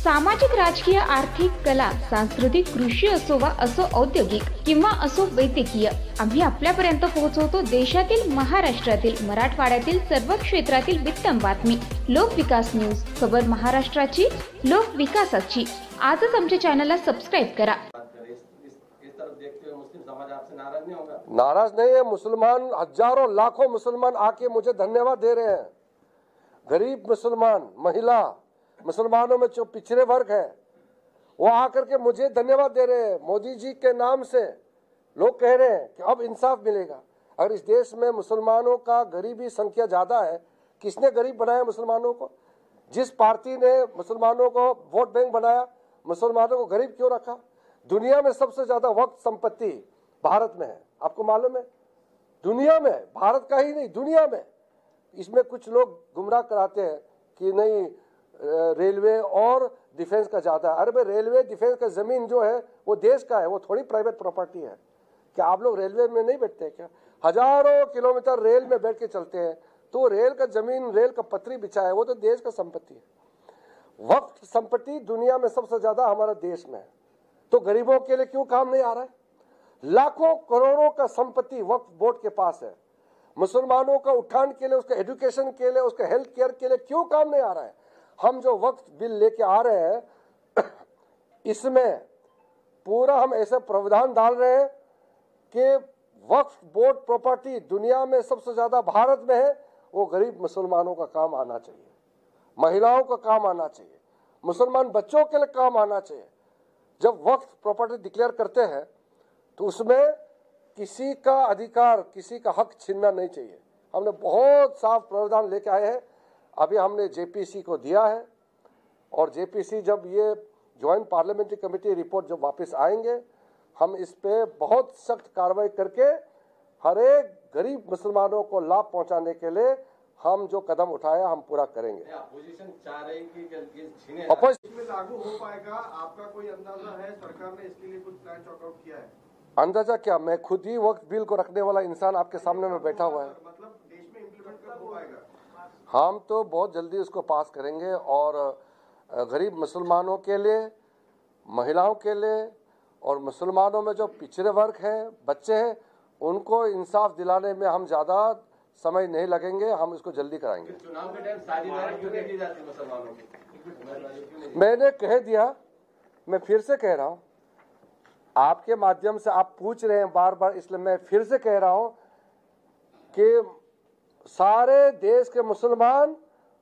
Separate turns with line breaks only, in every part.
सामाजिक, राजकीय, आर्थिक, कला, सांस्कृतिक, कृषी असो वा असो औद्योगिक किंवा असो वैद्यकीय, आम्ही आपल्यापर्यंत पोहोचवतो देशातील, महाराष्ट्रातील, मराठवाड्यातील सर्व क्षेत्रातील वित्तम बातमी. लोकविकास न्यूज, खबर महाराष्ट्राची, लोकविकासाची. आजच आमच्या चॅनलला सबस्क्राइब करा.
नाराज नहीं है मुसलमान, हजारों लाखों मुसलमान आके मुझे धन्यवाद दे रहे हैं. गरीब मुसलमान, महिला, मुसलमानों में जो पिछड़े वर्ग है वो आकर के मुझे धन्यवाद दे रहे हैं. मोदी जी के नाम से लोग कह रहे हैं कि अब इंसाफ मिलेगा. अगर इस देश में मुसलमानों का गरीबी संख्या ज्यादा है, किसने गरीब बनाया मुसलमानों को? जिस पार्टी ने मुसलमानों को वोट बैंक बनाया, मुसलमानों को गरीब क्यों रखा? दुनिया में सबसे ज्यादा वक्त संपत्ति भारत में है, आपको मालूम है? दुनिया में, भारत का ही नहीं दुनिया में. इसमें कुछ लोग गुमराह कराते हैं कि नहीं रेलवे और डिफेंस का ज्यादा है. अरे भाई, रेलवे डिफेंस का जमीन जो है वो देश का है, वो थोड़ी प्राइवेट प्रॉपर्टी है. क्या आप लोग रेलवे में नहीं बैठते क्या? हजारों किलोमीटर रेल में बैठ के चलते हैं, तो रेल का जमीन, रेल का पटरी बिछा है, वो तो देश का संपत्ति है. वक्त संपत्ति दुनिया में सबसे ज्यादा हमारा देश में है, तो गरीबों के लिए क्यों काम नहीं आ रहा है? लाखों करोड़ों का संपत्ति वक्फ बोर्ड के पास है. मुसलमानों का उत्थान के लिए, उसके एजुकेशन के लिए, उसके हेल्थ केयर के लिए क्यों काम नहीं आ रहा है? हम जो वक्फ बिल लेके आ रहे हैं इसमें पूरा हम ऐसे प्रावधान डाल रहे हैं कि वक्फ बोर्ड प्रॉपर्टी दुनिया में सबसे ज्यादा भारत में है, वो गरीब मुसलमानों का काम आना चाहिए, महिलाओं का काम आना चाहिए, मुसलमान बच्चों के लिए काम आना चाहिए. जब वक्फ प्रॉपर्टी डिक्लेयर करते हैं तो उसमें किसी का अधिकार, किसी का हक छीनना नहीं चाहिए. हमने बहुत साफ प्रावधान लेके आए हैं. अभी हमने जेपीसी को दिया है, और जेपीसी जब ये ज्वाइंट पार्लियामेंट्री कमेटी रिपोर्ट जब वापस आएंगे, हम इस पे बहुत सख्त कार्रवाई करके हर एक गरीब मुसलमानों को लाभ पहुंचाने के लिए हम जो कदम उठाया हम पूरा करेंगे.
अपोजिशन चाह रही कि
अपोजिशन
में लागू हो पाएगा, आपका कोई अंदाजा है? सरकार ने इसके लिए कुछ प्लान चॉकआउट किया है?
अंदाजा क्या, मैं खुद ही वक्त बिल को रखने वाला इंसान आपके सामने में बैठा हुआ है.
मतलब देश में इम्प्लीमेंट कब हो पाएगा?
हम तो बहुत जल्दी उसको पास करेंगे, और गरीब मुसलमानों के लिए, महिलाओं के लिए, और मुसलमानों में जो पिछड़े वर्ग हैं, बच्चे हैं, उनको इंसाफ दिलाने में हम ज्यादा समय नहीं लगेंगे. हम इसको जल्दी कराएंगे.
चुनाव के टाइम साझेदारी क्यों नहीं की जाती मुसलमानों की?
मैंने कह दिया, मैं फिर से कह रहा हूं, आपके माध्यम से आप पूछ रहे हैं बार बार, इसलिए मैं फिर से कह रहा हूं कि सारे देश के मुसलमान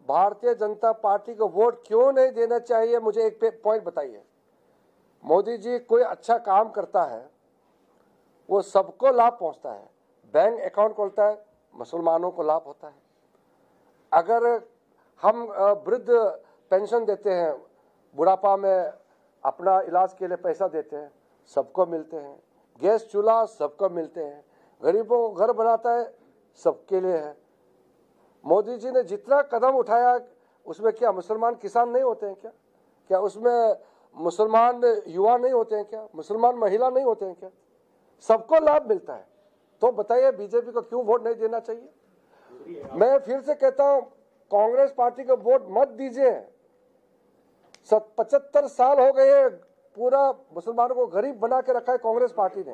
भारतीय जनता पार्टी को वोट क्यों नहीं देना चाहिए. मुझे एक पॉइंट बताइए. मोदी जी कोई अच्छा काम करता है, वो सबको लाभ पहुंचता है. बैंक अकाउंट खोलता है, मुसलमानों को लाभ होता है. अगर हम वृद्ध पेंशन देते हैं, बुढ़ापा में अपना इलाज के लिए पैसा देते हैं, सबको मिलते हैं. गैस चूल्हा सबको मिलते हैं. गरीबों को घर बनाता है, सबके लिए है. मोदी जी ने जितना कदम उठाया उसमें क्या मुसलमान किसान नहीं होते हैं क्या? क्या उसमें मुसलमान युवा नहीं होते हैं क्या? मुसलमान महिला नहीं होते हैं क्या? सबको लाभ मिलता है. तो बताइए बीजेपी को क्यों वोट नहीं देना चाहिए? मैं फिर से कहता हूं, कांग्रेस पार्टी को वोट मत दीजिए. 75 साल हो गए, पूरा मुसलमानों को गरीब बना के रखा है कांग्रेस पार्टी ने.